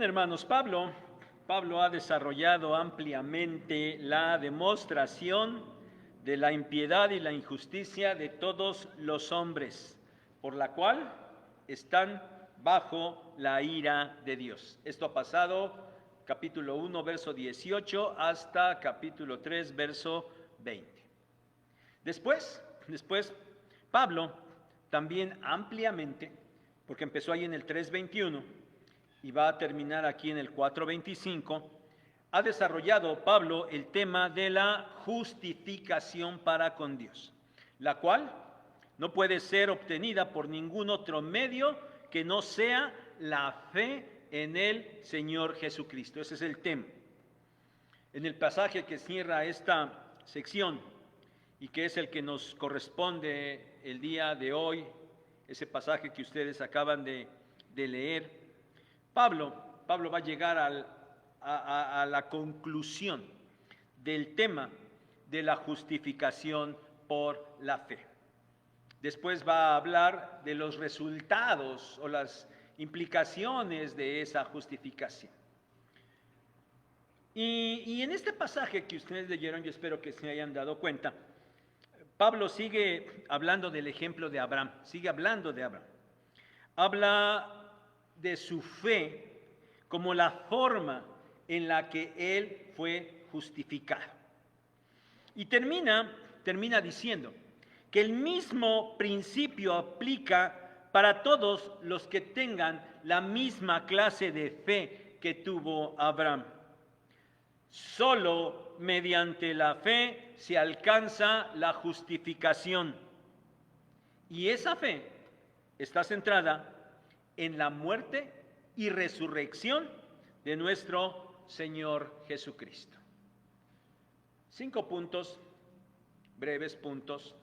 Bien, hermanos, Pablo ha desarrollado ampliamente la demostración de la impiedad y la injusticia de todos los hombres, por la cual están bajo la ira de Dios. Esto ha pasado capítulo 1, verso 18, hasta capítulo 3, verso 20. Después, Pablo también ampliamente, porque empezó ahí en el 3:21 y va a terminar aquí en el 4:25, ha desarrollado Pablo el tema de la justificación para con Dios, la cual no puede ser obtenida por ningún otro medio que no sea la fe en el Señor Jesucristo. Ese es el tema. En el pasaje que cierra esta sección y que es el que nos corresponde el día de hoy, ese pasaje que ustedes acaban de leer, Pablo va a llegar a la conclusión del tema de la justificación por la fe. Después va a hablar de los resultados o las implicaciones de esa justificación. Y en este pasaje que ustedes leyeron, yo espero que se hayan dado cuenta, Pablo sigue hablando del ejemplo de Abraham, sigue hablando de Abraham. Habla de su fe como la forma en la que él fue justificado. Y termina diciendo que el mismo principio aplica para todos los que tengan la misma clase de fe que tuvo Abraham. Solo mediante la fe se alcanza la justificación. Y esa fe está centrada en la muerte y resurrección de nuestro Señor Jesucristo. 5 puntos, breves puntos.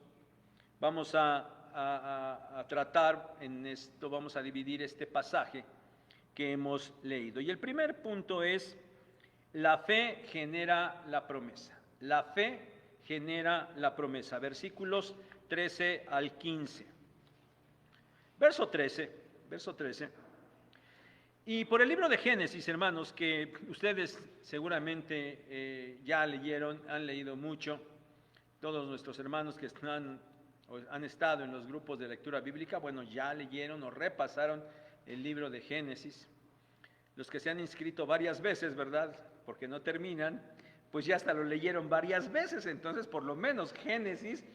Vamos a tratar en esto, vamos a dividir este pasaje que hemos leído. Y el primer punto es: la fe genera la promesa. La fe genera la promesa. Versículos 13 al 15. Verso 13. Y por el libro de Génesis, hermanos, que ustedes seguramente ya leyeron, han leído mucho, todos nuestros hermanos que han estado en los grupos de lectura bíblica, bueno, ya leyeron o repasaron el libro de Génesis. Los que se han inscrito varias veces, ¿verdad?, porque no terminan, pues ya hasta lo leyeron varias veces. Entonces, por lo menos Génesis,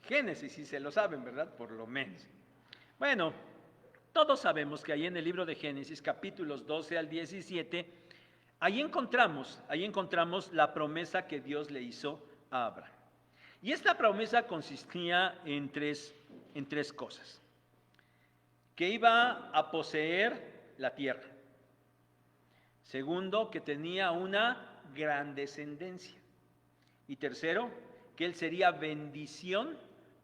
sí se lo saben, ¿verdad?, por lo menos. Bueno, todos sabemos que ahí en el libro de Génesis, capítulos 12 al 17, ahí encontramos la promesa que Dios le hizo a Abraham. Y esta promesa consistía en tres cosas: que iba a poseer la tierra; segundo, que tenía una gran descendencia; y tercero, que él sería bendición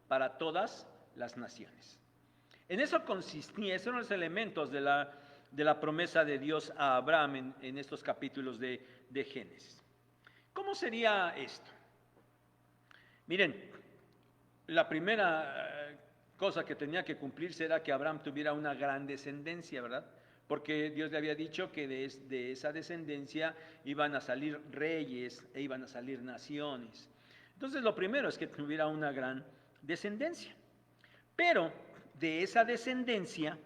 para todas las naciones. En eso consistía, esos son los elementos de la promesa de Dios a Abraham en estos capítulos de Génesis. ¿Cómo sería esto? Miren, la primera cosa que tenía que cumplirse era que Abraham tuviera una gran descendencia, ¿verdad? Porque Dios le había dicho que de esa descendencia iban a salir reyes e iban a salir naciones. Entonces, lo primero es que tuviera una gran descendencia. Pero de esa descendencia,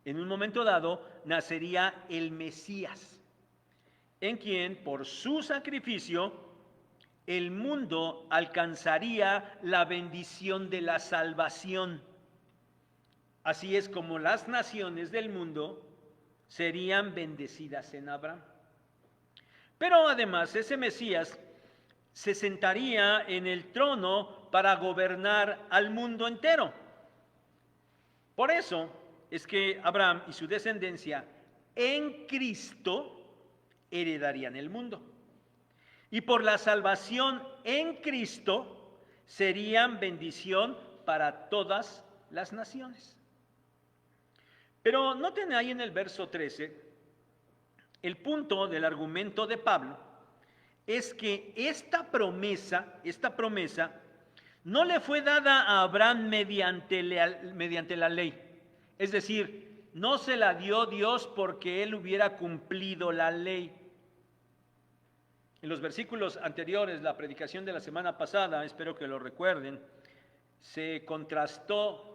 en un momento dado, nacería el Mesías, en quien, por su sacrificio, el mundo alcanzaría la bendición de la salvación. Así es como las naciones del mundo serían bendecidas en Abraham. Pero además, ese Mesías se sentaría en el trono para gobernar al mundo entero. Por eso es que Abraham y su descendencia en Cristo heredarían el mundo. Y por la salvación en Cristo serían bendición para todas las naciones. Pero noten ahí en el verso 13, el punto del argumento de Pablo es que esta promesa no le fue dada a Abraham mediante la ley. Es decir, no se la dio Dios porque él hubiera cumplido la ley. En los versículos anteriores, la predicación de la semana pasada, espero que lo recuerden, se contrastó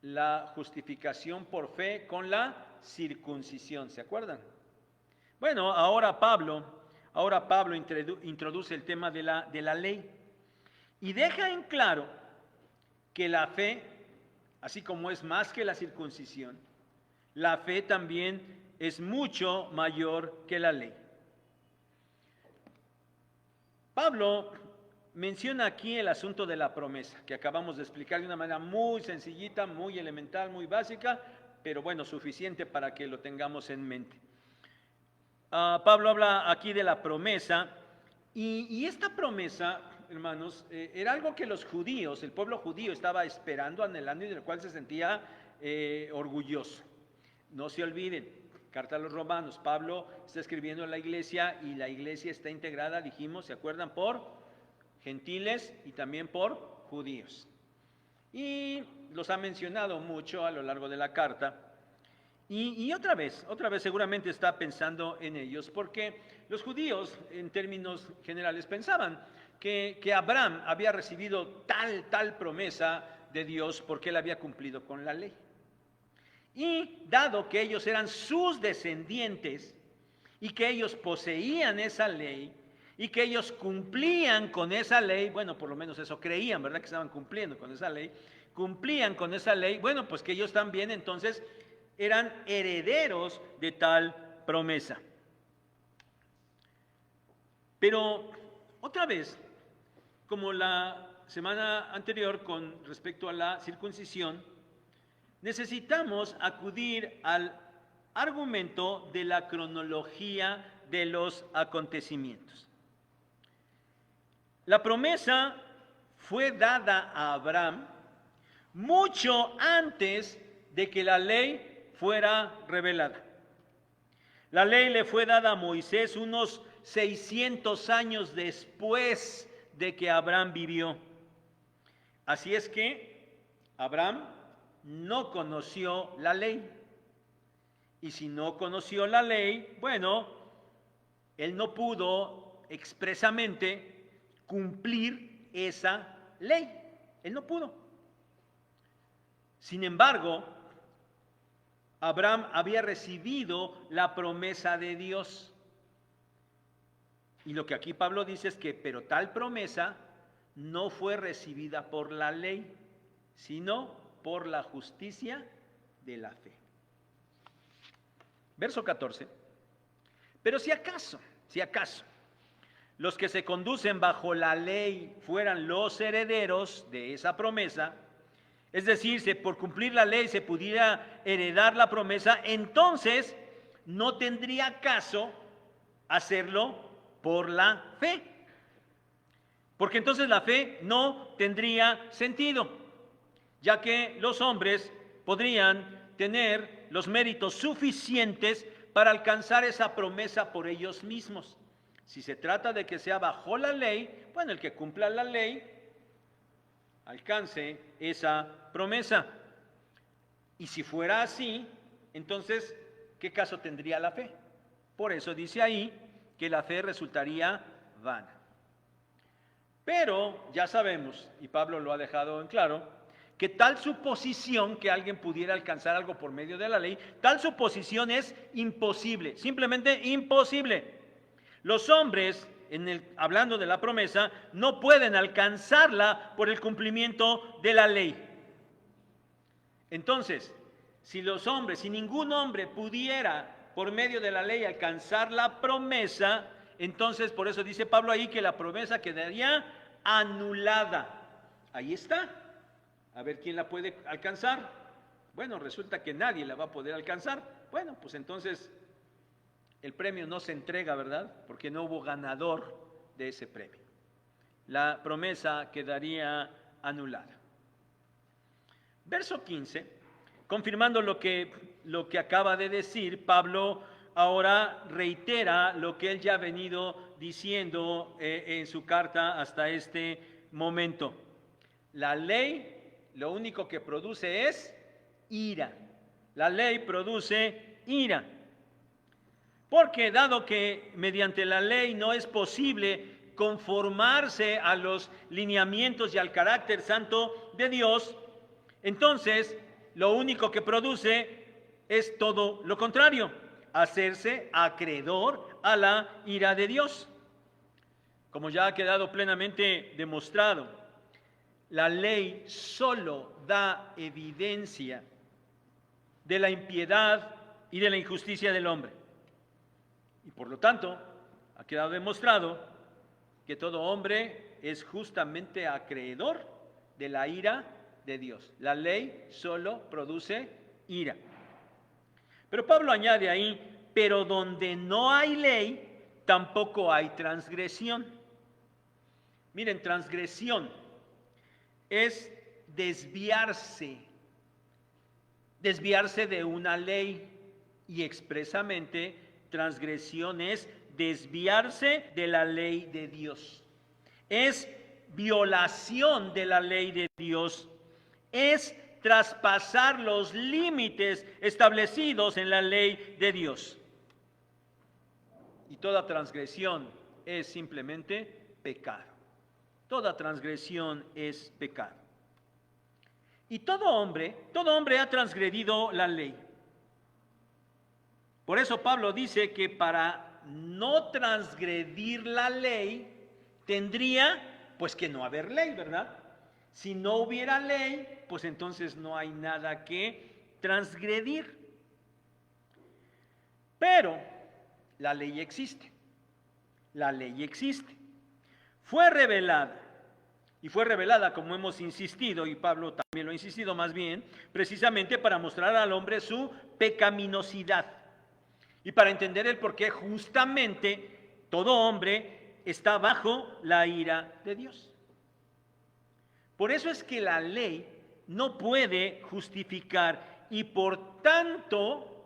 la justificación por fe con la circuncisión, ¿se acuerdan? Bueno, ahora Pablo introduce el tema de la ley y deja en claro que la fe, así como es más que la circuncisión, la fe también es mucho mayor que la ley. Pablo menciona aquí el asunto de la promesa, que acabamos de explicar de una manera muy sencillita, muy elemental, muy básica, pero bueno, suficiente para que lo tengamos en mente. Pablo habla aquí de la promesa, y esta promesa, hermanos, era algo que los judíos, el pueblo judío estaba esperando, anhelando y del cual se sentía orgulloso. No se olviden, carta a los Romanos, Pablo está escribiendo en la iglesia y la iglesia está integrada, dijimos, ¿se acuerdan? Por gentiles y también por judíos. Y los ha mencionado mucho a lo largo de la carta. Y otra vez seguramente está pensando en ellos, porque los judíos, en términos generales, pensaban que Abraham había recibido tal promesa de Dios porque él había cumplido con la ley. Y dado que ellos eran sus descendientes y que ellos poseían esa ley y que ellos cumplían con esa ley, bueno, por lo menos eso creían, ¿verdad? Que estaban cumpliendo con esa ley, cumplían con esa ley, bueno, pues que ellos también entonces eran herederos de tal promesa. Pero otra vez, como la semana anterior con respecto a la circuncisión, necesitamos acudir al argumento de la cronología de los acontecimientos. La promesa fue dada a Abraham mucho antes de que la ley fuera revelada. La ley le fue dada a Moisés unos 600 años después de que Abraham vivió. Así es que Abraham no conoció la ley. Y si no conoció la ley, bueno, él no pudo expresamente cumplir esa ley. Él no pudo. Sin embargo, Abraham había recibido la promesa de Dios. Y lo que aquí Pablo dice es que, pero tal promesa no fue recibida por la ley, sino por la justicia de la fe. Verso 14. Pero si acaso, los que se conducen bajo la ley fueran los herederos de esa promesa, es decir, si por cumplir la ley se pudiera heredar la promesa, entonces no tendría caso hacerlo por la fe. Porque entonces la fe no tendría sentido, ya que los hombres podrían tener los méritos suficientes para alcanzar esa promesa por ellos mismos. Si se trata de que sea bajo la ley, bueno, el que cumpla la ley alcance esa promesa. Y si fuera así, entonces, ¿qué caso tendría la fe? Por eso dice ahí que la fe resultaría vana. Pero ya sabemos, y Pablo lo ha dejado en claro, que tal suposición que alguien pudiera alcanzar algo por medio de la ley, tal suposición es imposible, simplemente imposible. Los hombres, hablando de la promesa, no pueden alcanzarla por el cumplimiento de la ley. Entonces, si ningún hombre pudiera por medio de la ley alcanzar la promesa, entonces por eso dice Pablo ahí que la promesa quedaría anulada. Ahí está. A ver quién la puede alcanzar. Bueno, resulta que nadie la va a poder alcanzar. Bueno, pues entonces el premio no se entrega, ¿verdad? Porque no hubo ganador de ese premio. La promesa quedaría anulada. Verso 15, confirmando lo que acaba de decir, Pablo ahora reitera lo que él ya ha venido diciendo en su carta hasta este momento. La ley lo único que produce es ira. La ley produce ira. Porque dado que mediante la ley no es posible conformarse a los lineamientos y al carácter santo de Dios, entonces lo único que produce es todo lo contrario, hacerse acreedor a la ira de Dios. Como ya ha quedado plenamente demostrado, la ley solo da evidencia de la impiedad y de la injusticia del hombre. Y por lo tanto, ha quedado demostrado que todo hombre es justamente acreedor de la ira de Dios. La ley solo produce ira. Pero Pablo añade ahí, pero donde no hay ley, tampoco hay transgresión. Miren, transgresión es desviarse de una ley, y expresamente transgresión es desviarse de la ley de Dios. Es violación de la ley de Dios. Es traspasar los límites establecidos en la ley de Dios. Y toda transgresión es simplemente pecado. Toda transgresión es pecado. Y todo hombre ha transgredido la ley. Por eso Pablo dice que para no transgredir la ley, tendría pues que no haber ley, ¿verdad? Si no hubiera ley, pues entonces no hay nada que transgredir. Pero la ley existe. La ley existe. Fue revelada. Y fue revelada, como hemos insistido, y Pablo también lo ha insistido más bien, precisamente para mostrar al hombre su pecaminosidad. Y para entender el por qué justamente todo hombre está bajo la ira de Dios. Por eso es que la ley no puede justificar y por tanto,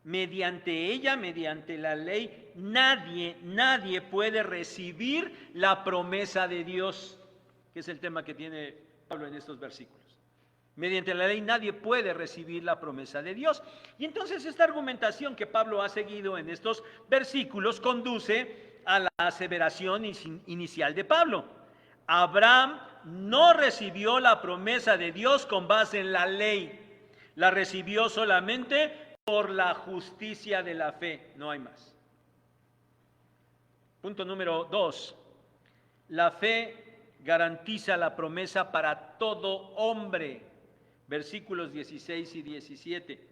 mediante ella, mediante la ley, nadie puede recibir la promesa de Dios, que es el tema que tiene Pablo en estos versículos. Mediante la ley nadie puede recibir la promesa de Dios. Y entonces esta argumentación que Pablo ha seguido en estos versículos conduce a la aseveración inicial de Pablo. Abraham no recibió la promesa de Dios con base en la ley. La recibió solamente por la justicia de la fe. No hay más. Punto número 2. La fe garantiza la promesa para todo hombre. Versículos 16 y 17.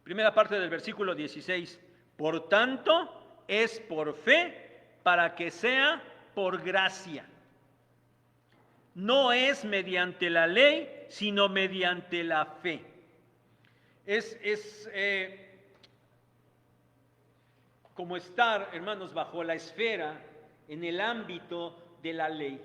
Primera parte del versículo 16. Por tanto, es por fe para que sea por gracia. No es mediante la ley, sino mediante la fe. Es como estar, hermanos, bajo la esfera, en el ámbito de la ley.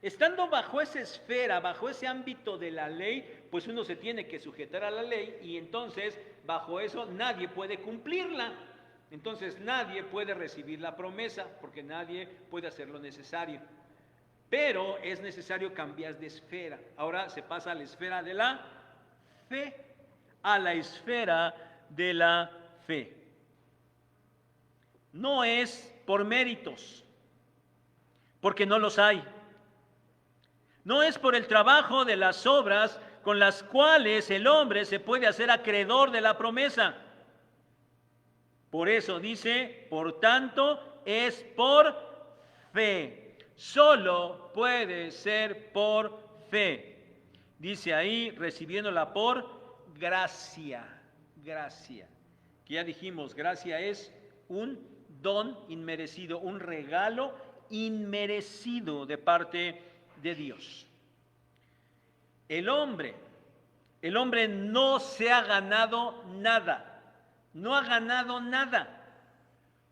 Estando bajo esa esfera, bajo ese ámbito de la ley, pues uno se tiene que sujetar a la ley y entonces bajo eso nadie puede cumplirla. Entonces nadie puede recibir la promesa porque nadie puede hacer lo necesario. Pero es necesario cambiar de esfera. Ahora se pasa a la esfera de la fe. A la esfera de la fe. No es por méritos, porque no los hay. No es por el trabajo de las obras con las cuales el hombre se puede hacer acreedor de la promesa. Por eso dice, por tanto, es por fe. Solo puede ser por fe. Dice ahí, recibiéndola por gracia. Gracia. Que ya dijimos, gracia es un don inmerecido, un regalo inmerecido de parte de Dios. El hombre no se ha ganado nada, no ha ganado nada.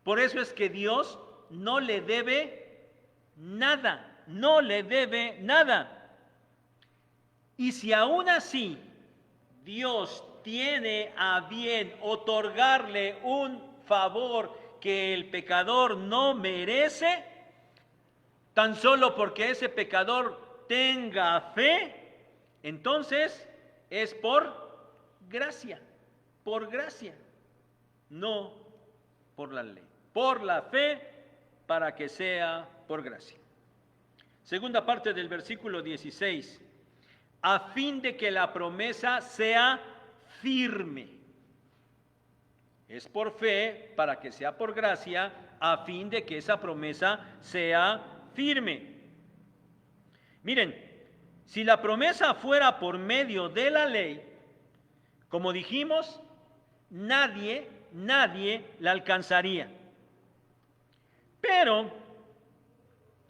Por eso es que Dios no le debe nada, no le debe nada. Y si aún así Dios tiene a bien otorgarle un favor que el pecador no merece, tan solo porque ese pecador tenga fe, entonces es por gracia, no por la ley, por la fe, para que sea por gracia. Segunda parte del versículo 16, a fin de que la promesa sea firme. Es por fe, para que sea por gracia, a fin de que esa promesa sea firme. Miren, si la promesa fuera por medio de la ley, como dijimos, nadie la alcanzaría. Pero,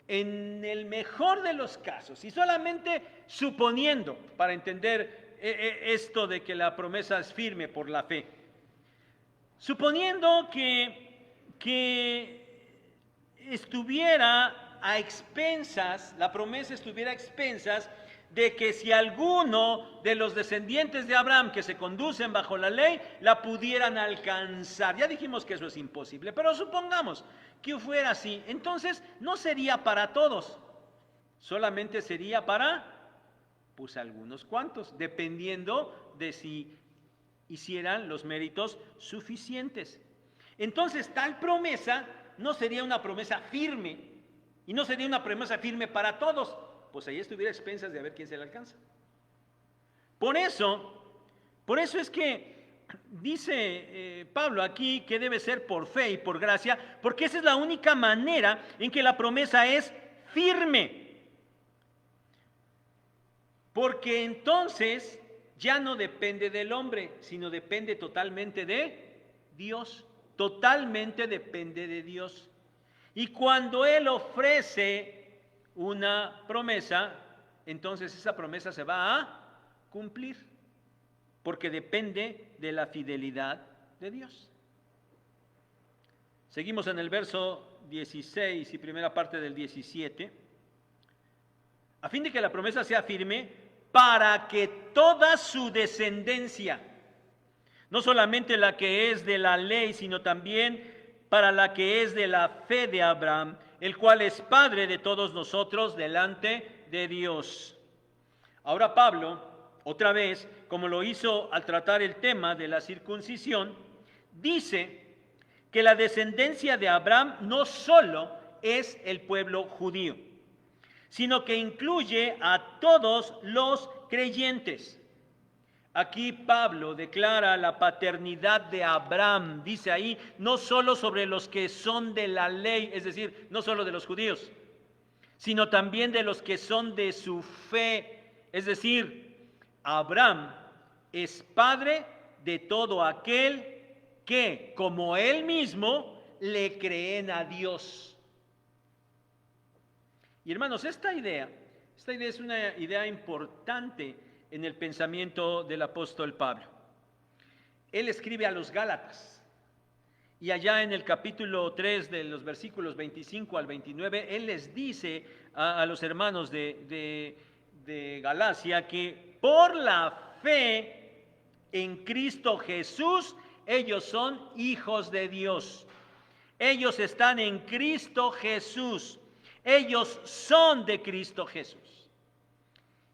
en el mejor de los casos, y solamente suponiendo, para entender esto de que la promesa es firme por la fe, suponiendo que estuviera a expensas, la promesa estuviera a expensas de que si alguno de los descendientes de Abraham que se conducen bajo la ley la pudieran alcanzar. Ya dijimos que eso es imposible, pero supongamos que fuera así, entonces no sería para todos, solamente sería para, pues, algunos cuantos, dependiendo de si hicieran los méritos suficientes. Entonces, tal promesa no sería una promesa firme, y no sería una promesa firme para todos, pues ahí estuviera a expensas de a ver quién se le alcanza. Por eso es que dice Pablo aquí que debe ser por fe y por gracia, porque esa es la única manera en que la promesa es firme. Porque entonces ya no depende del hombre, sino depende totalmente de Dios. Totalmente depende de Dios. Y cuando Él ofrece una promesa, entonces esa promesa se va a cumplir, porque depende de la fidelidad de Dios. Seguimos en el verso 16 y primera parte del 17. A fin de que la promesa sea firme, para que toda su descendencia, no solamente la que es de la ley, sino también para la que es de la fe de Abraham, el cual es Padre de todos nosotros delante de Dios. Ahora Pablo, otra vez, como lo hizo al tratar el tema de la circuncisión, dice que la descendencia de Abraham no solo es el pueblo judío, sino que incluye a todos los creyentes. Aquí Pablo declara la paternidad de Abraham, dice ahí, no solo sobre los que son de la ley, es decir, no solo de los judíos, sino también de los que son de su fe, es decir, Abraham es padre de todo aquel que, como él mismo, le creen a Dios. Y hermanos, esta idea es una idea importante en el pensamiento del apóstol Pablo. Él escribe a los Gálatas, y allá en el capítulo 3 de los versículos 25 al 29, él les dice a los hermanos de Galacia que por la fe en Cristo Jesús, ellos son hijos de Dios. Ellos están en Cristo Jesús. Ellos son de Cristo Jesús.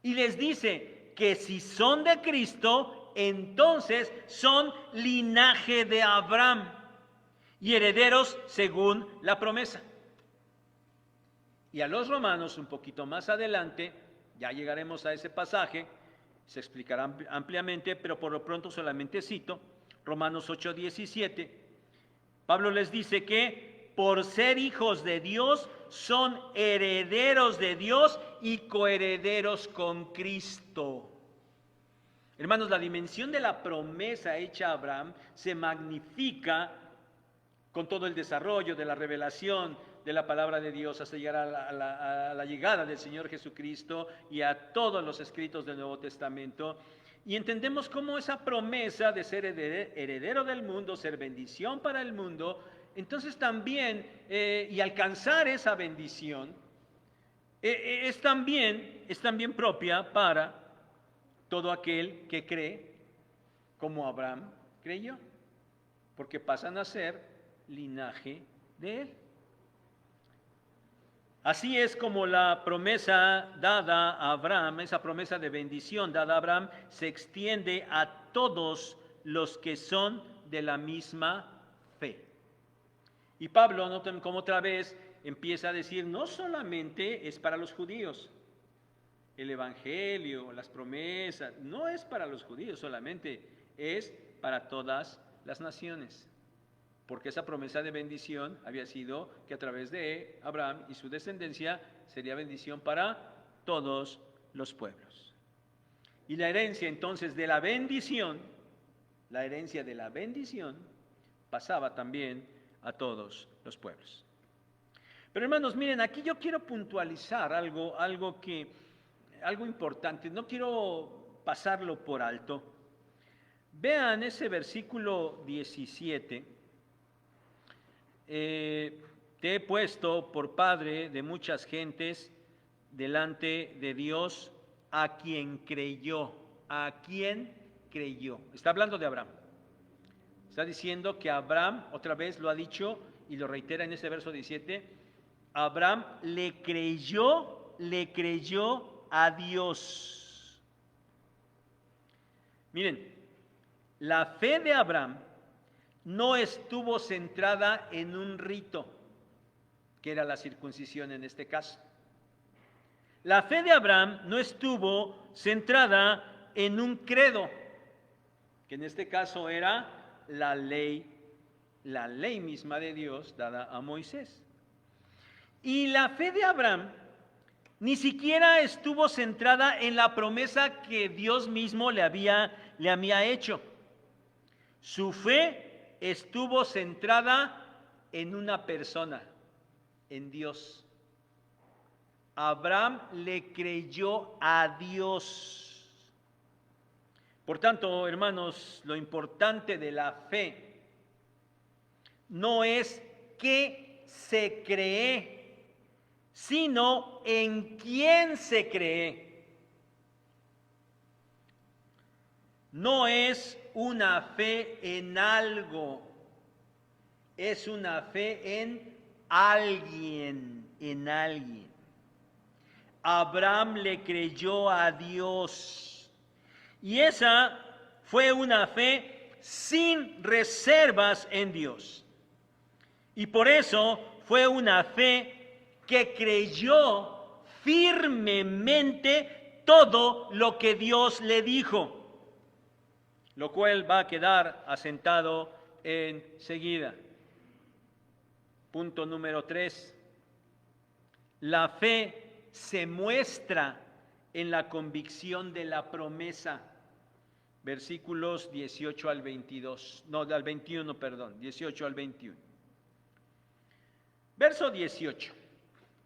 Y les dice que si son de Cristo, entonces son linaje de Abraham y herederos según la promesa. Y a los romanos, un poquito más adelante, ya llegaremos a ese pasaje, se explicará ampliamente, pero por lo pronto solamente cito Romanos 8:17. Pablo les dice que por ser hijos de Dios son herederos de Dios y coherederos con Cristo. Hermanos, la dimensión de la promesa hecha a Abraham se magnifica con todo el desarrollo de la revelación de la palabra de Dios hasta llegar a la llegada del Señor Jesucristo y a todos los escritos del Nuevo Testamento. Y entendemos cómo esa promesa de ser heredero del mundo, ser bendición para el mundo, entonces también, y alcanzar esa bendición, es también propia para todo aquel que cree como Abraham creyó, porque pasan a ser linaje de él. Así es como la promesa dada a Abraham, esa promesa de bendición dada a Abraham, se extiende a todos los que son de la misma fe. Y Pablo, noten cómo otra vez empieza a decir, no solamente es para los judíos, el evangelio, las promesas, no es para los judíos solamente, es para todas las naciones. Porque esa promesa de bendición había sido que a través de Abraham y su descendencia sería bendición para todos los pueblos. Y la herencia entonces de la bendición, pasaba también a todos los pueblos. Pero hermanos, miren, aquí yo quiero puntualizar algo importante, no quiero pasarlo por alto. Vean ese versículo 17. Te he puesto por padre de muchas gentes delante de Dios a quien creyó. Está hablando de Abraham. Está diciendo que Abraham, otra vez lo ha dicho y lo reitera en ese verso 17, Abraham le creyó a Dios. Miren, la fe de Abraham no estuvo centrada en un rito, que era la circuncisión en este caso. La fe de Abraham no estuvo centrada en un credo, que en este caso era la ley misma de Dios dada a Moisés. Y la fe de Abraham ni siquiera estuvo centrada en la promesa que Dios mismo le había hecho. Su fe estuvo centrada en una persona, en Dios. Abraham le creyó a Dios. Por tanto, hermanos, lo importante de la fe no es qué se cree, sino en quién se cree. No es una fe en algo, es una fe en alguien, Abraham le creyó a Dios y esa fue una fe sin reservas en Dios. Y por eso fue una fe que creyó firmemente todo lo que Dios le dijo, lo cual va a quedar asentado enseguida. Punto número 3. La fe se muestra en la convicción de la promesa. Versículos 18 al 21, 18 al 21. Verso 18.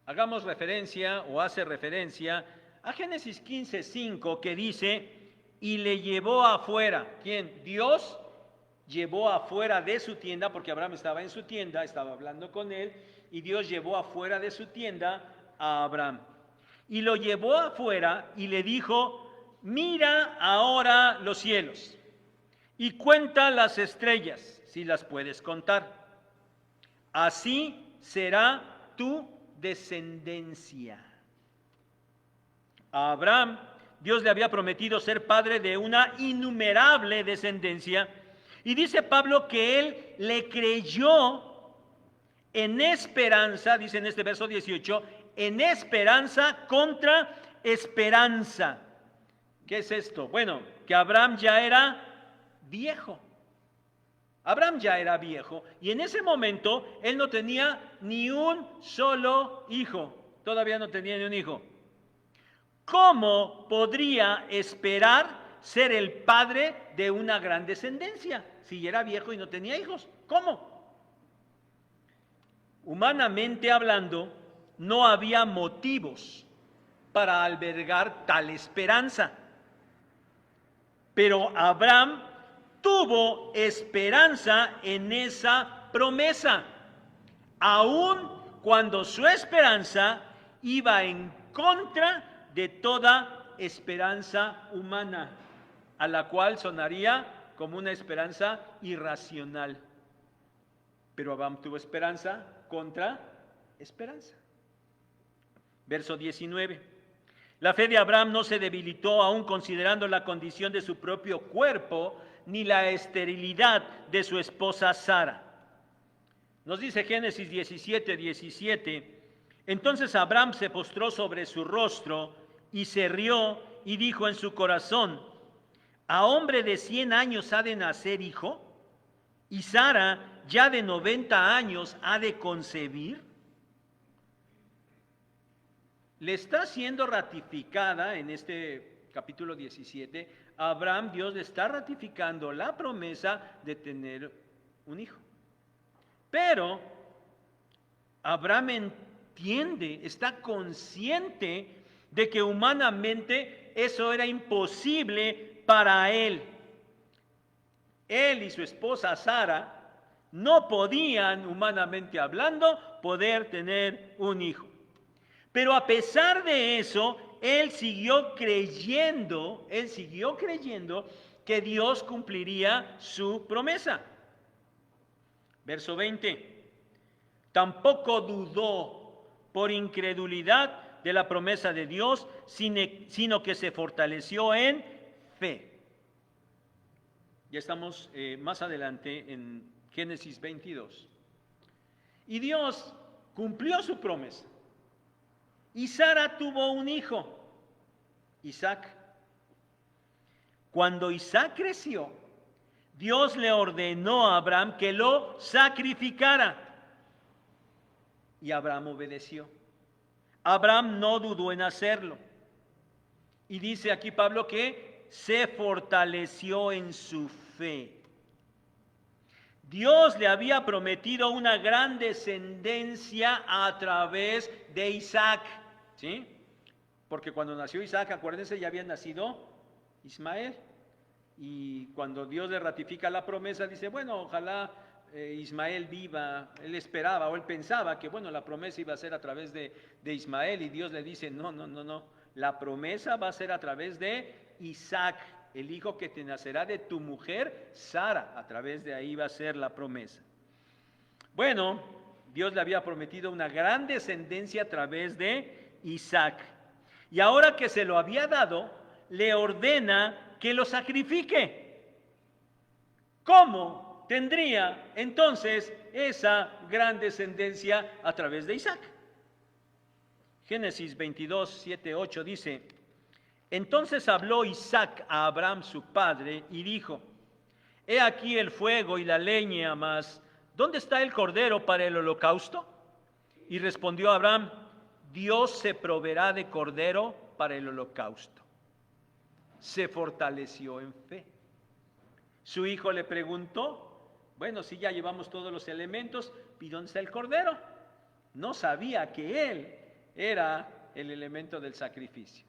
Hagamos referencia o hace referencia a Génesis 15:5 que dice, y le llevó afuera. ¿Quién? Dios llevó afuera de su tienda, porque Abraham estaba en su tienda, estaba hablando con él, y Dios llevó afuera de su tienda a Abraham. Y lo llevó afuera y le dijo, mira ahora los cielos y cuenta las estrellas, si las puedes contar. Así será tu descendencia. A Abraham Dios le había prometido ser padre de una innumerable descendencia. Y dice Pablo que él le creyó en esperanza, dice en este verso 18, en esperanza contra esperanza. ¿Qué es esto? Bueno, que Abraham ya era viejo. Y en ese momento él no tenía ni un solo hijo. Todavía no tenía ni un hijo. ¿Cómo podría esperar ser el padre de una gran descendencia si era viejo y no tenía hijos? ¿Cómo? Humanamente hablando, no había motivos para albergar tal esperanza. Pero Abraham tuvo esperanza en esa promesa, aun cuando su esperanza iba en contra de toda esperanza humana, a la cual sonaría como una esperanza irracional. Pero Abraham tuvo esperanza contra esperanza. Verso 19. La fe de Abraham no se debilitó aún considerando la condición de su propio cuerpo ni la esterilidad de su esposa Sara. Nos dice Génesis 17:17. Entonces Abraham se postró sobre su rostro y se rió y dijo en su corazón: ¿a hombre de 100 años ha de nacer hijo? ¿Y Sara ya de 90 años ha de concebir? Le está siendo ratificada en este capítulo 17, a Abraham Dios le está ratificando la promesa de tener un hijo. Pero Abraham entiende, está consciente de que humanamente eso era imposible para él. Él y su esposa Sara no podían, humanamente hablando, poder tener un hijo. Pero a pesar de eso, él siguió creyendo que Dios cumpliría su promesa. Verso 20. Tampoco dudó por incredulidad de la promesa de Dios, sino que se fortaleció en fe. Ya estamos más adelante en Génesis 22. Y Dios cumplió su promesa. Y Sara tuvo un hijo, Isaac. Cuando Isaac creció, Dios le ordenó a Abraham que lo sacrificara. Y Abraham obedeció. Abraham no dudó en hacerlo. Y dice aquí Pablo que se fortaleció en su fe. Dios le había prometido una gran descendencia a través de Isaac, ¿sí? Porque cuando nació Isaac, acuérdense, ya había nacido Ismael. Y cuando Dios le ratifica la promesa, dice, bueno, ojalá Ismael viva. Él esperaba o él pensaba que, bueno, la promesa iba a ser a través de Ismael. Y Dios le dice, no. La promesa va a ser a través de Isaac, el hijo que te nacerá de tu mujer, Sara. A través de ahí va a ser la promesa. Bueno, Dios le había prometido una gran descendencia a través de Isaac. Y ahora que se lo había dado, le ordena que lo sacrifique. ¿Cómo tendría entonces esa gran descendencia a través de Isaac? Génesis 22, 7, 8 dice: entonces habló Isaac a Abraham su padre y dijo: he aquí el fuego y la leña, mas ¿dónde está el cordero para el holocausto? Y respondió Abraham: Dios se proveerá de cordero para el holocausto. Se fortaleció en fe. Su hijo le preguntó: bueno, si ya llevamos todos los elementos, ¿y dónde está el cordero? No sabía que él era el elemento del sacrificio.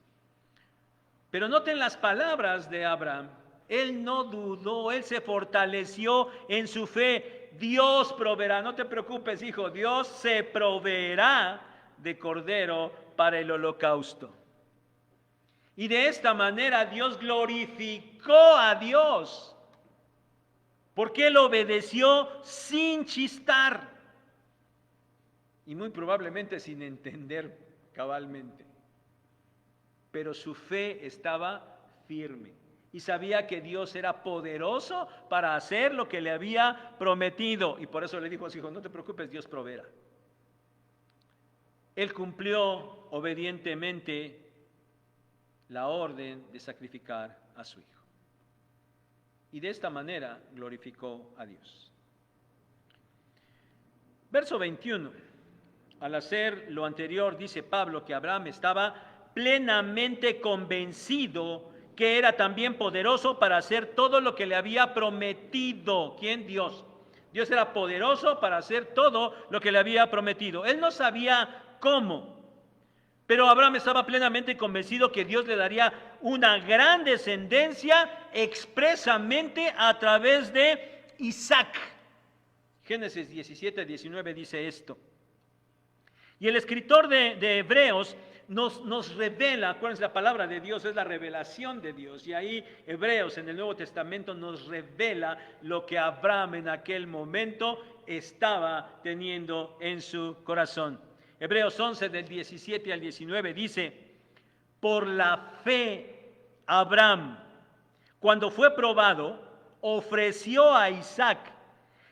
Pero noten las palabras de Abraham. Él no dudó, él se fortaleció en su fe. Dios proveerá, no te preocupes, hijo, Dios se proveerá de cordero para el holocausto. Y de esta manera Dios glorificó a Dios, porque él obedeció sin chistar y muy probablemente sin entender cabalmente. Pero su fe estaba firme y sabía que Dios era poderoso para hacer lo que le había prometido. Y por eso le dijo a su hijo: no te preocupes, Dios proveerá. Él cumplió obedientemente la orden de sacrificar a su hijo. Y de esta manera glorificó a Dios. Verso 21. Al hacer lo anterior, dice Pablo que Abraham estaba plenamente convencido que era también poderoso para hacer todo lo que le había prometido. ¿Quién? Dios. Dios era poderoso para hacer todo lo que le había prometido. Él no sabía cómo, pero Abraham estaba plenamente convencido que Dios le daría una gran descendencia expresamente a través de Isaac. Génesis 17, 19 dice esto. Y el escritor de Hebreos nos revela, acuérdense, la palabra de Dios es la revelación de Dios, y ahí Hebreos en el Nuevo Testamento nos revela lo que Abraham en aquel momento estaba teniendo en su corazón. Hebreos 11 del 17 al 19 dice: por la fe Abraham, cuando fue probado, ofreció a Isaac,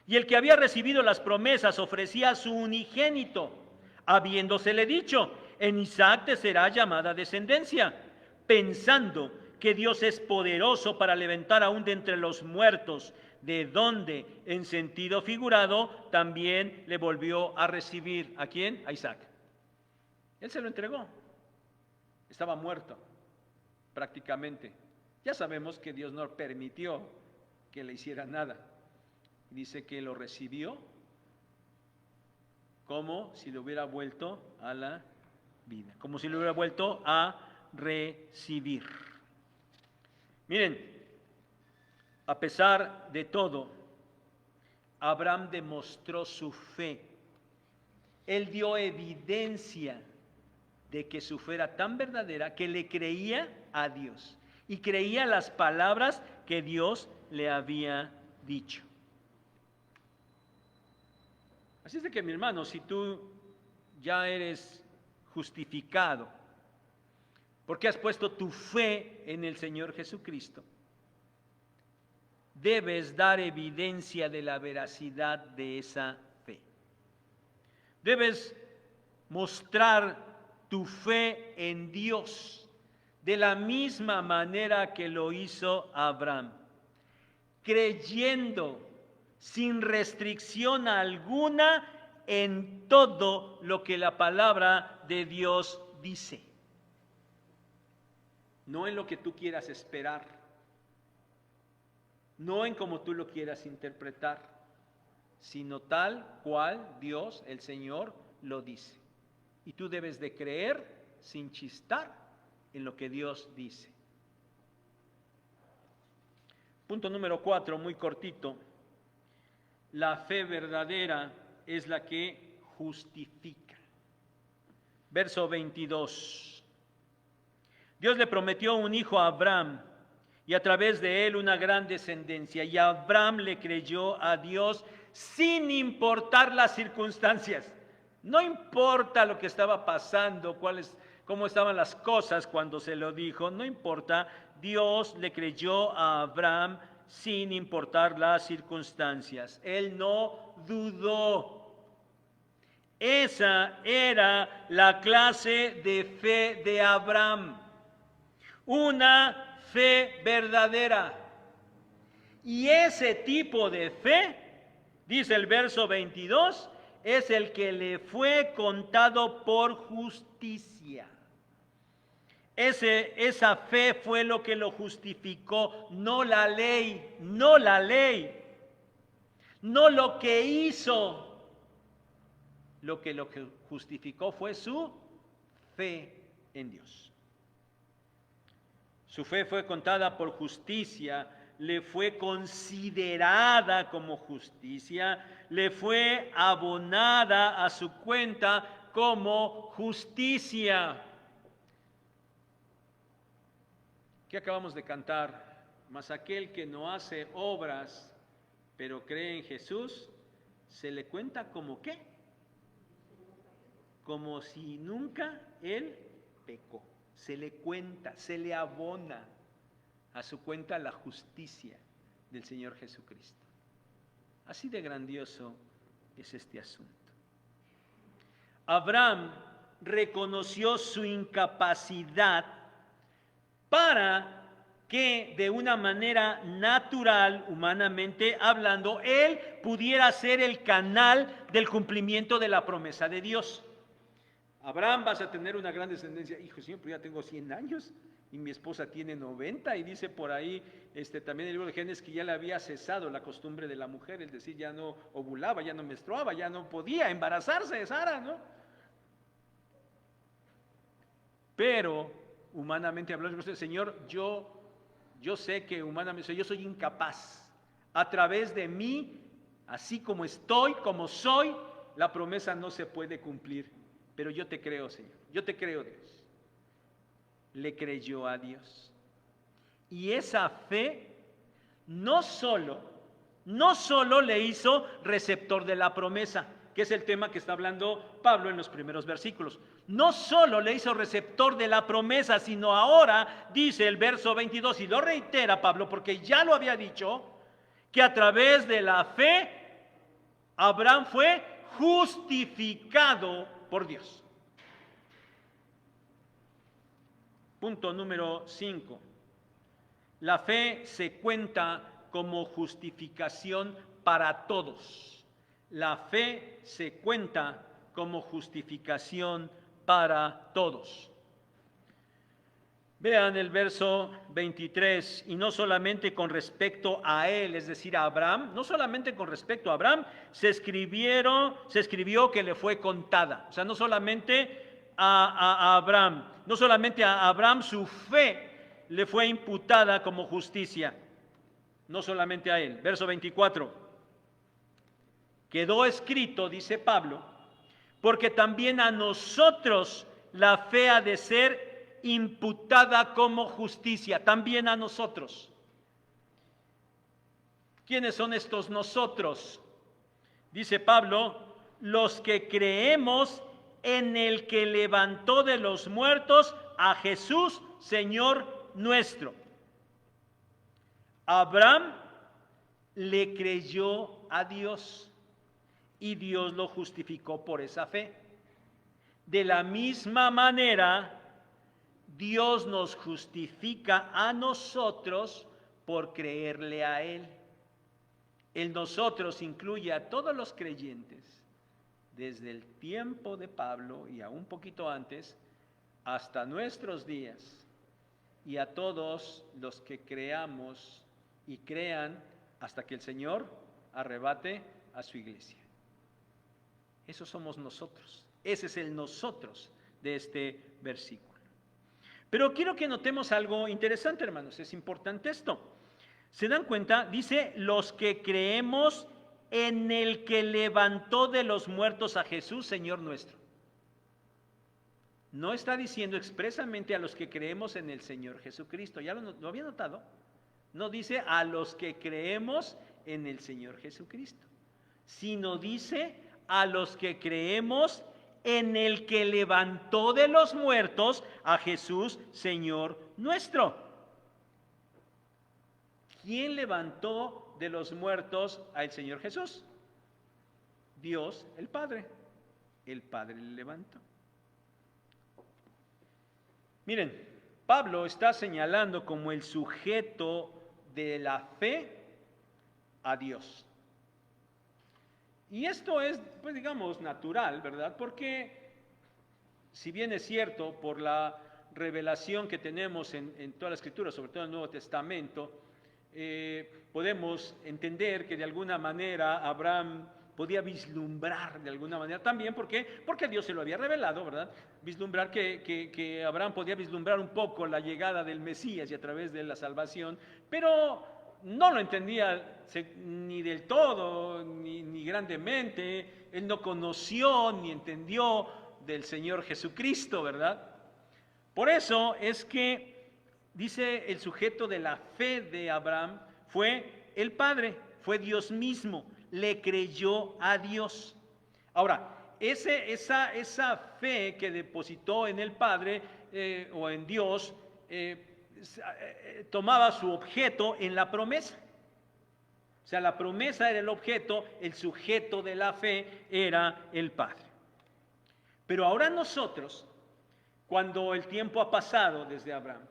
y el que había recibido las promesas ofrecía a su unigénito, habiéndosele dicho: en Isaac te será llamada descendencia, pensando que Dios es poderoso para levantar aún de entre los muertos, de donde, en sentido figurado, también le volvió a recibir. ¿A quién? A Isaac. Él se lo entregó. Estaba muerto, prácticamente. Ya sabemos que Dios no permitió que le hiciera nada. Dice que lo recibió como si le hubiera vuelto a la vida, como si le hubiera vuelto a recibir. Miren, a pesar de todo, Abraham demostró su fe. Él dio evidencia de que su fe era tan verdadera que le creía a Dios y creía las palabras que Dios le había dicho. Así es de que, mi hermano, si tú ya eres justificado porque has puesto tu fe en el Señor Jesucristo, debes dar evidencia de la veracidad de esa fe. Debes mostrar tu fe en Dios de la misma manera que lo hizo Abraham, creyendo sin restricción alguna en todo lo que la palabra de Dios dice. No en lo que tú quieras esperar, no en cómo tú lo quieras interpretar, sino tal cual Dios, el Señor, lo dice. Y tú debes de creer sin chistar en lo que Dios dice. Punto número 4, muy cortito. La fe verdadera es la que justifica. Verso 22. Dios le prometió un hijo a Abraham y a través de él una gran descendencia. Y Abraham le creyó a Dios sin importar las circunstancias. No importa lo que estaba pasando, cómo estaban las cosas cuando se lo dijo, no importa. Dios le creyó a Abraham sin importar las circunstancias. Él no dudó. Esa era la clase de fe de Abraham. Una fe verdadera. Y ese tipo de fe, dice el verso 22, es el que le fue contado por justicia. Esa fe fue lo que lo justificó, no la ley, no lo que hizo. Lo que justificó fue su fe en Dios. Su fe fue contada por justicia, le fue considerada como justicia, le fue abonada a su cuenta como justicia. ¿Qué acabamos de cantar? Mas aquel que no hace obras, pero cree en Jesús, se le cuenta como ¿qué? Como si nunca él pecó. Se le cuenta, se le abona a su cuenta la justicia del Señor Jesucristo. Así de grandioso es este asunto. Abraham reconoció su incapacidad para que de una manera natural, humanamente hablando, él pudiera ser el canal del cumplimiento de la promesa de Dios. Abraham, vas a tener una gran descendencia. Hijo, Señor, pero ya tengo 100 años y mi esposa tiene 90, y dice por ahí también el libro de Génesis que ya le había cesado la costumbre de la mujer, es decir, ya no ovulaba, ya no menstruaba, ya no podía embarazarse de Sara, ¿no? Pero humanamente hablando, Señor, yo sé que humanamente yo soy incapaz. A través de mí, así como estoy, como soy, la promesa no se puede cumplir. Pero yo te creo, Señor, yo te creo, Dios. Le creyó a Dios. Y esa fe no solo le hizo receptor de la promesa, que es el tema que está hablando Pablo en los primeros versículos. No solo le hizo receptor de la promesa, sino ahora dice el verso 22, y lo reitera Pablo porque ya lo había dicho, que a través de la fe Abraham fue justificado por Dios. Punto número 5. La fe se cuenta como justificación para todos. La fe se cuenta como justificación para todos. Vean el verso 23, y no solamente con respecto a él, es decir, a Abraham, no solamente con respecto a Abraham, se escribió que le fue contada. O sea, no solamente a Abraham, no solamente a Abraham su fe le fue imputada como justicia, no solamente a él. Verso 24, quedó escrito, dice Pablo, porque también a nosotros la fe ha de ser imputada como justicia, también a nosotros. ¿Quiénes son estos nosotros? Dice Pablo, los que creemos en el que levantó de los muertos a Jesús, Señor nuestro. Abraham le creyó a Dios y Dios lo justificó por esa fe. De la misma manera, Dios nos justifica a nosotros por creerle a Él. El nosotros incluye a todos los creyentes, desde el tiempo de Pablo y aún un poquito antes, hasta nuestros días, y a todos los que creamos y crean hasta que el Señor arrebate a su iglesia. Esos somos nosotros. Ese es el nosotros de este versículo. Pero quiero que notemos algo interesante, hermanos. Es importante esto. ¿Se dan cuenta? Dice, los que creemos en el que levantó de los muertos a Jesús, Señor nuestro. No está diciendo expresamente a los que creemos en el Señor Jesucristo. ¿Ya lo había notado? No dice a los que creemos en el Señor Jesucristo, sino dice a los que creemos en el que levantó de los muertos a Jesús, Señor nuestro. ¿Quién levantó de los muertos al Señor Jesús? Dios, el Padre. El Padre le levantó. Miren, Pablo está señalando como el sujeto de la fe a Dios. Y esto es, pues digamos, natural, ¿verdad? Porque si bien es cierto, por la revelación que tenemos en toda la Escritura, sobre todo en el Nuevo Testamento, podemos entender que de alguna manera Abraham podía vislumbrar de alguna manera también, ¿por qué? Porque Dios se lo había revelado, ¿verdad? Vislumbrar que Abraham podía vislumbrar un poco la llegada del Mesías y a través de la salvación, pero no lo entendía ni del todo, ni grandemente. Él no conoció ni entendió del Señor Jesucristo, ¿verdad? Por eso es que, dice el sujeto de la fe de Abraham, fue el Padre, fue Dios mismo, le creyó a Dios. Ahora, esa fe que depositó en el Padre o en Dios, tomaba su objeto en la promesa. O sea, la promesa era el objeto, el sujeto de la fe era el Padre. Pero ahora nosotros, cuando el tiempo ha pasado desde Abraham,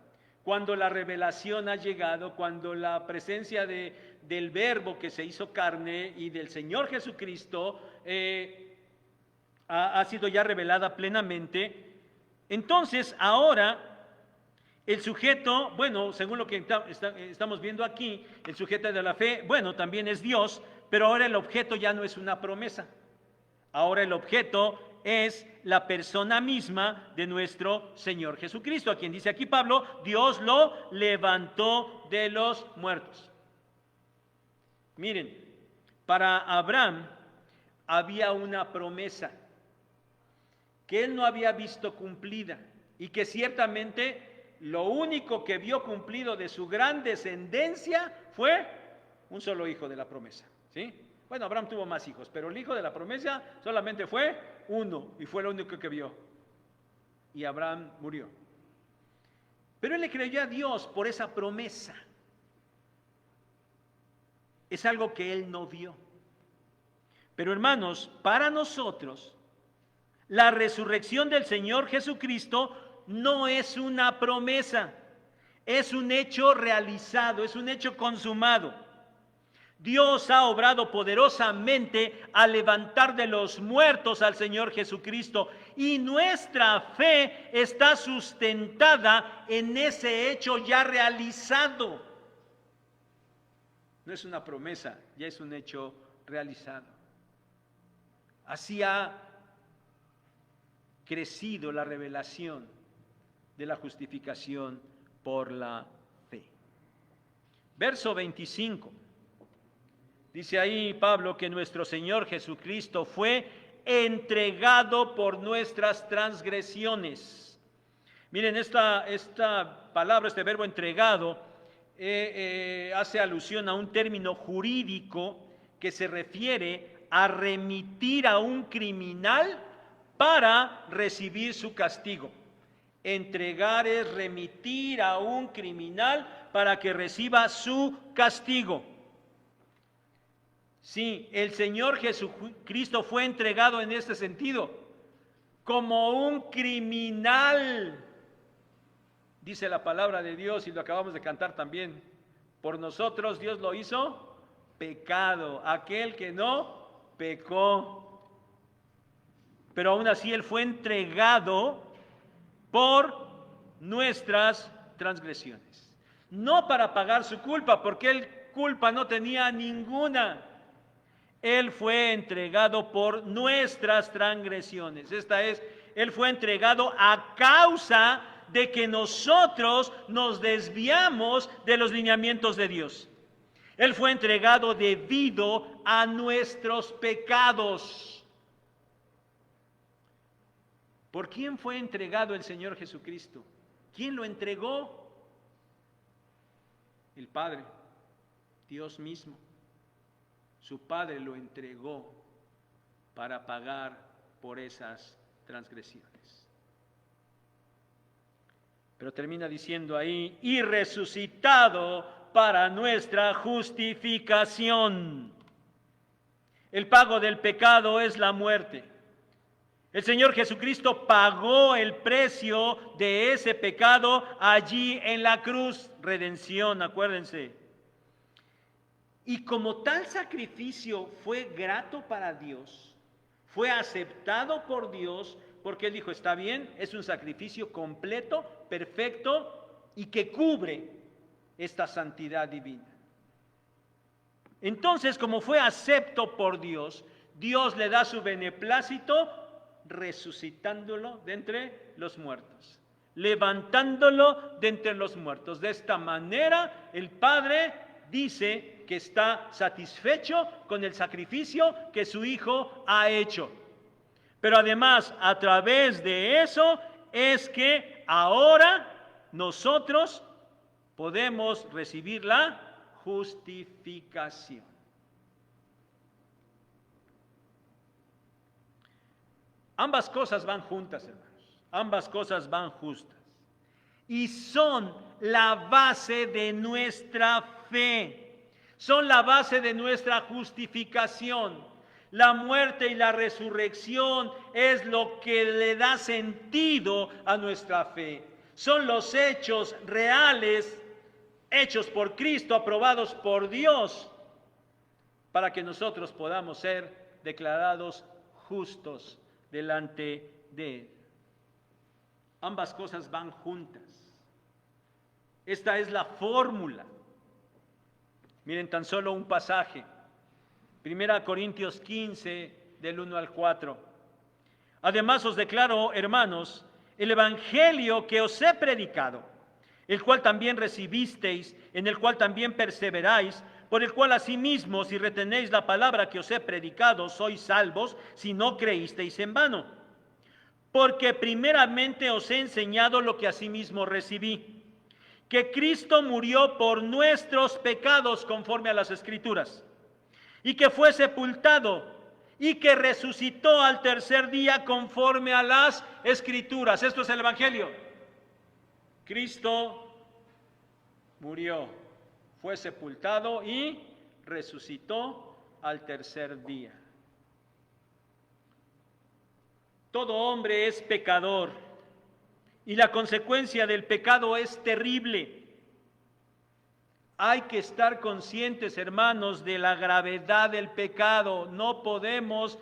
cuando la revelación ha llegado, cuando la presencia del Verbo que se hizo carne y del Señor Jesucristo ha sido ya revelada plenamente, entonces ahora el sujeto, bueno, según lo que estamos viendo aquí, el sujeto de la fe, bueno, también es Dios, pero ahora el objeto ya no es una promesa. Ahora el objeto es la persona misma de nuestro Señor Jesucristo, a quien dice aquí Pablo, Dios lo levantó de los muertos. Miren, para Abraham había una promesa que él no había visto cumplida y que ciertamente lo único que vio cumplido de su gran descendencia fue un solo hijo de la promesa, ¿sí? Bueno, Abraham tuvo más hijos, pero el hijo de la promesa solamente fue uno y fue el único que vio. Y Abraham murió. Pero él le creyó a Dios por esa promesa. Es algo que él no vio. Pero hermanos, para nosotros, la resurrección del Señor Jesucristo no es una promesa, es un hecho realizado, es un hecho consumado. Dios ha obrado poderosamente al levantar de los muertos al Señor Jesucristo, y nuestra fe está sustentada en ese hecho ya realizado. No es una promesa, ya es un hecho realizado. Así ha crecido la revelación de la justificación por la fe. Verso 25. Dice ahí Pablo que nuestro Señor Jesucristo fue entregado por nuestras transgresiones. Miren, esta palabra, este verbo entregado, hace alusión a un término jurídico que se refiere a remitir a un criminal para recibir su castigo. Entregar es remitir a un criminal para que reciba su castigo. Sí, el Señor Jesucristo fue entregado en este sentido, como un criminal. Dice la palabra de Dios, y lo acabamos de cantar también, por nosotros Dios lo hizo pecado, aquel que no pecó. Pero aún así Él fue entregado por nuestras transgresiones. No para pagar su culpa, porque Él culpa no tenía ninguna. Él fue entregado por nuestras transgresiones. Él fue entregado a causa de que nosotros nos desviamos de los lineamientos de Dios. Él fue entregado debido a nuestros pecados. ¿Por quién fue entregado el Señor Jesucristo? ¿Quién lo entregó? El Padre, Dios mismo. Su Padre lo entregó para pagar por esas transgresiones. Pero termina diciendo ahí, y resucitado para nuestra justificación. El pago del pecado es la muerte. El Señor Jesucristo pagó el precio de ese pecado allí en la cruz. Redención, acuérdense. Y como tal sacrificio fue grato para Dios, fue aceptado por Dios, porque Él dijo, está bien, es un sacrificio completo, perfecto y que cubre esta santidad divina. Entonces, como fue acepto por Dios, Dios le da su beneplácito resucitándolo de entre los muertos, levantándolo de entre los muertos. De esta manera, el Padre dice que está satisfecho con el sacrificio que su Hijo ha hecho. Pero además, a través de eso, es que ahora nosotros podemos recibir la justificación. Ambas cosas van juntas, hermanos. Ambas cosas van justas. Y son la base de nuestra fe. Son la base de nuestra justificación. La muerte y la resurrección es lo que le da sentido a nuestra fe. Son los hechos reales, hechos por Cristo, aprobados por Dios, para que nosotros podamos ser declarados justos delante de Él. Ambas cosas van juntas. Esta es la fórmula. Miren tan solo un pasaje. 1 Corintios 15, del 1 al 4. Además os declaro, hermanos, el evangelio que os he predicado, el cual también recibisteis, en el cual también perseveráis, por el cual asimismo, si retenéis la palabra que os he predicado, sois salvos, si no creísteis en vano. Porque primeramente os he enseñado lo que asimismo recibí, que Cristo murió por nuestros pecados conforme a las Escrituras, y que fue sepultado y que resucitó al tercer día conforme a las Escrituras. Esto es el Evangelio. Cristo murió, fue sepultado y resucitó al tercer día. Todo hombre es pecador y la consecuencia del pecado es terrible. Hay que estar conscientes, hermanos, de la gravedad del pecado. No podemos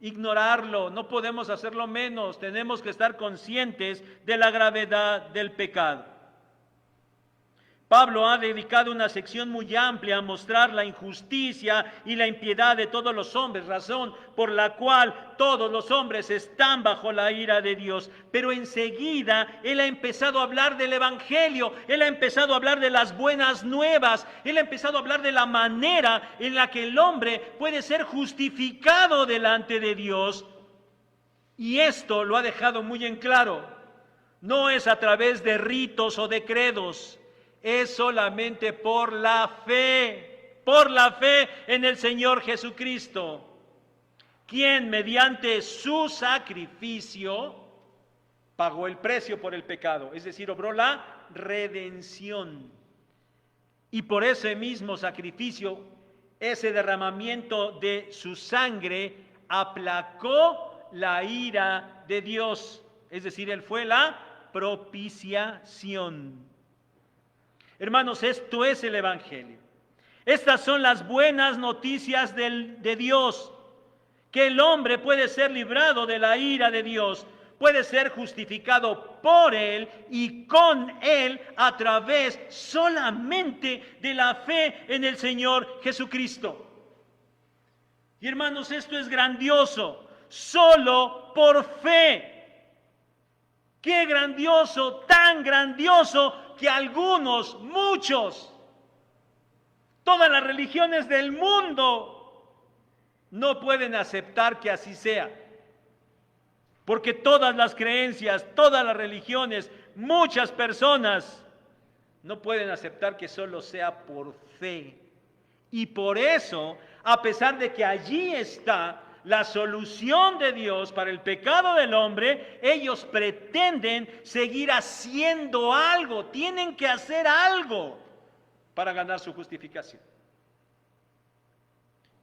ignorarlo, no podemos hacerlo menos. Tenemos que estar conscientes de la gravedad del pecado. Pablo ha dedicado una sección muy amplia a mostrar la injusticia y la impiedad de todos los hombres, razón por la cual todos los hombres están bajo la ira de Dios. Pero enseguida él ha empezado a hablar del Evangelio, él ha empezado a hablar de las buenas nuevas, él ha empezado a hablar de la manera en la que el hombre puede ser justificado delante de Dios. Y esto lo ha dejado muy en claro. No es a través de ritos o de credos. Es solamente por la fe en el Señor Jesucristo, quien mediante su sacrificio pagó el precio por el pecado, es decir, obró la redención. Y por ese mismo sacrificio, ese derramamiento de su sangre aplacó la ira de Dios, es decir, él fue la propiciación. Hermanos, esto es el Evangelio. Estas son las buenas noticias de Dios, que el hombre puede ser librado de la ira de Dios, puede ser justificado por Él y con Él a través solamente de la fe en el Señor Jesucristo. Y hermanos, esto es grandioso, solo por fe. ¡Qué grandioso, tan grandioso! Que algunos, muchos, todas las religiones del mundo no pueden aceptar que así sea. Porque todas las creencias, todas las religiones, muchas personas no pueden aceptar que solo sea por fe. Y por eso, a pesar de que allí está la solución de Dios para el pecado del hombre, ellos pretenden seguir haciendo algo, tienen que hacer algo para ganar su justificación.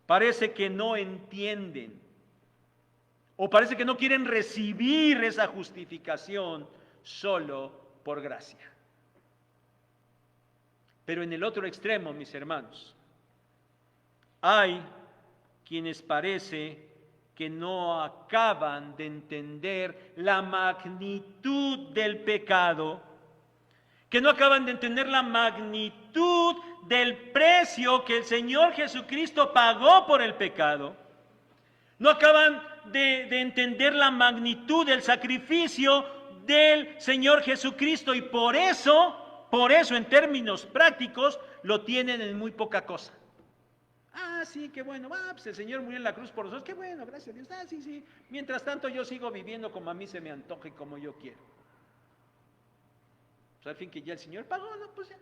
Parece que no entienden o parece que no quieren recibir esa justificación solo por gracia. Pero en el otro extremo, mis hermanos, hay quienes parece que no acaban de entender la magnitud del pecado, que no acaban de entender la magnitud del precio que el Señor Jesucristo pagó por el pecado, no acaban de entender la magnitud del sacrificio del Señor Jesucristo y por eso en términos prácticos lo tienen en muy poca cosa. Ah, sí, qué bueno, pues el Señor murió en la cruz por nosotros, qué bueno, gracias a Dios. Ah, sí, sí, mientras tanto yo sigo viviendo como a mí se me antoje y como yo quiero. Pues al fin que ya el Señor pagó, no, pues ya.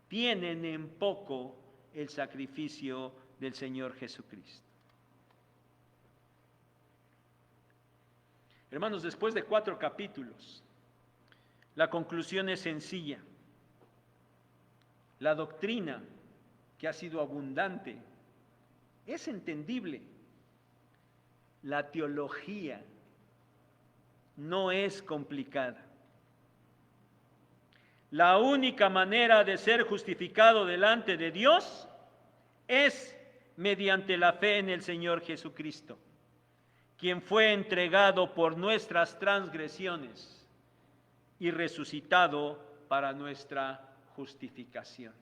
Tienen en poco el sacrificio del Señor Jesucristo. Hermanos, después de 4 capítulos, la conclusión es sencilla. La doctrina que ha sido abundante es entendible. La teología no es complicada. La única manera de ser justificado delante de Dios es mediante la fe en el Señor Jesucristo, quien fue entregado por nuestras transgresiones y resucitado para nuestra justificación.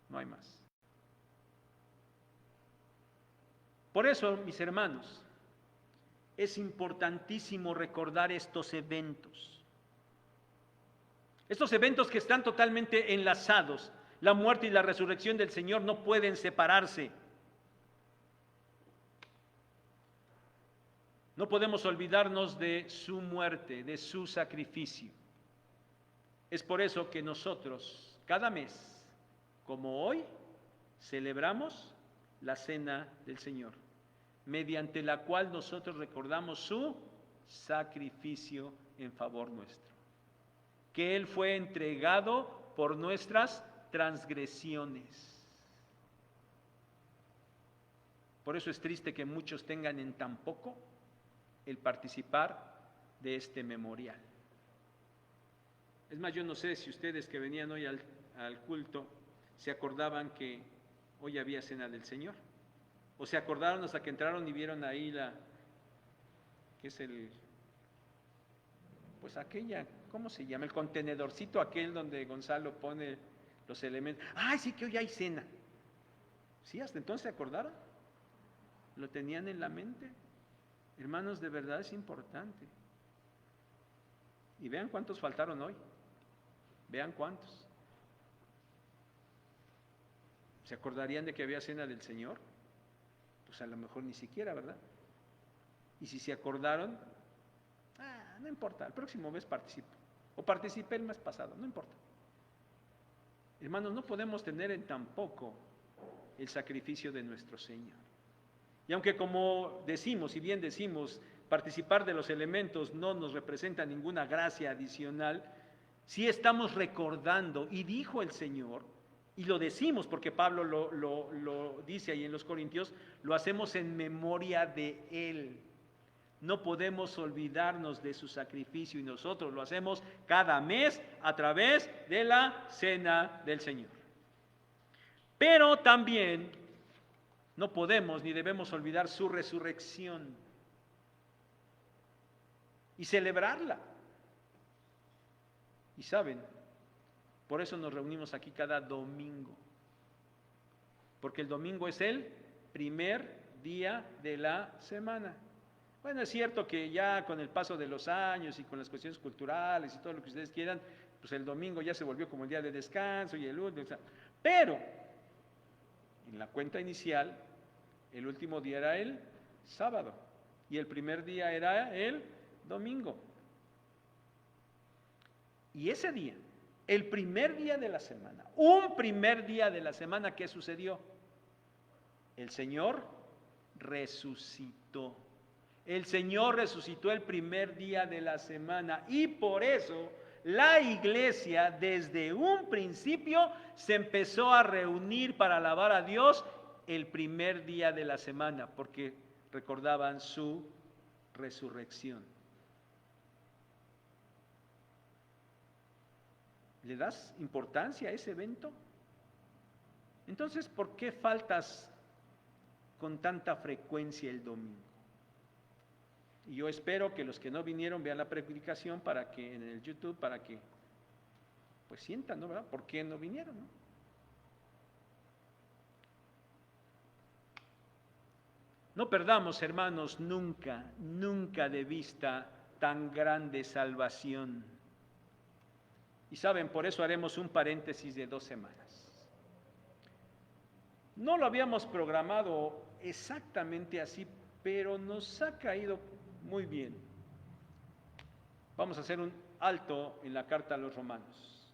No hay más. Por eso, mis hermanos, es importantísimo recordar estos eventos. Estos eventos que están totalmente enlazados. La muerte y la resurrección del Señor no pueden separarse. No podemos olvidarnos de su muerte, de su sacrificio. Es por eso que nosotros, cada mes, como hoy celebramos la cena del Señor, mediante la cual nosotros recordamos su sacrificio en favor nuestro, que Él fue entregado por nuestras transgresiones. Por eso es triste que muchos tengan en tan poco el participar de este memorial. Es más, yo no sé si ustedes que venían hoy al culto se acordaban que hoy había cena del Señor, o se acordaron hasta que entraron y vieron ahí que es pues aquella, ¿cómo se llama? El contenedorcito aquel donde Gonzalo pone los elementos. ¡Ay, sí que hoy hay cena! ¿Sí? ¿Hasta entonces se acordaron? ¿Lo tenían en la mente? Hermanos, de verdad es importante. Y vean cuántos faltaron hoy. Vean cuántos. ¿Se acordarían de que había cena del Señor? Pues a lo mejor ni siquiera, ¿verdad? Y si se acordaron, no importa, el próximo mes participo. O participé el mes pasado, no importa. Hermanos, no podemos tener en tan poco el sacrificio de nuestro Señor. Y aunque como decimos, y bien decimos, participar de los elementos no nos representa ninguna gracia adicional, sí estamos recordando, y dijo el Señor, y lo decimos porque Pablo lo dice ahí en los Corintios, lo hacemos en memoria de Él. No podemos olvidarnos de su sacrificio y nosotros lo hacemos cada mes a través de la cena del Señor. Pero también no podemos ni debemos olvidar su resurrección y celebrarla. Y saben, por eso nos reunimos aquí cada domingo, porque el domingo es el primer día de la semana. Bueno, es cierto que ya con el paso de los años y con las cuestiones culturales y todo lo que ustedes quieran, pues el domingo ya se volvió como el día de descanso y el último, pero en la cuenta inicial, el último día era el sábado y el primer día era el domingo. Y ese día, el primer día de la semana, un primer día de la semana, ¿qué sucedió? El Señor resucitó. El Señor resucitó el primer día de la semana y por eso la iglesia desde un principio se empezó a reunir para alabar a Dios el primer día de la semana, porque recordaban su resurrección. ¿Le das importancia a ese evento? Entonces, ¿por qué faltas con tanta frecuencia el domingo? Y yo espero que los que no vinieron vean la predicación para que en el YouTube, para que pues sientan, ¿no? ¿Verdad? ¿Por qué no vinieron? ¿No? No perdamos, hermanos, nunca, nunca de vista tan grande salvación. Y saben, por eso haremos un paréntesis de 2 semanas. No lo habíamos programado exactamente así, pero nos ha caído muy bien. Vamos a hacer un alto en la carta a los Romanos,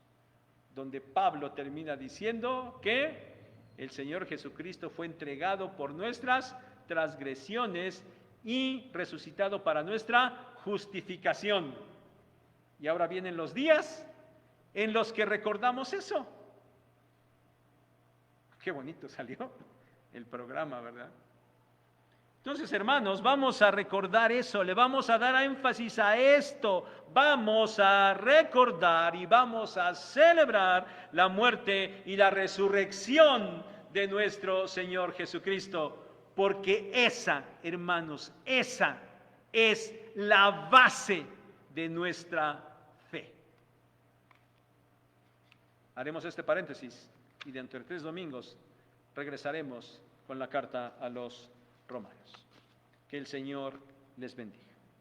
donde Pablo termina diciendo que el Señor Jesucristo fue entregado por nuestras transgresiones y resucitado para nuestra justificación. Y ahora vienen los días en los que recordamos eso. Qué bonito salió el programa, ¿verdad? Entonces, hermanos, vamos a recordar eso, le vamos a dar énfasis a esto, vamos a recordar y vamos a celebrar la muerte y la resurrección de nuestro Señor Jesucristo, porque esa, hermanos, esa es la base de nuestra fe. Haremos este paréntesis y dentro de 3 domingos regresaremos con la carta a los Romanos. Que el Señor les bendiga.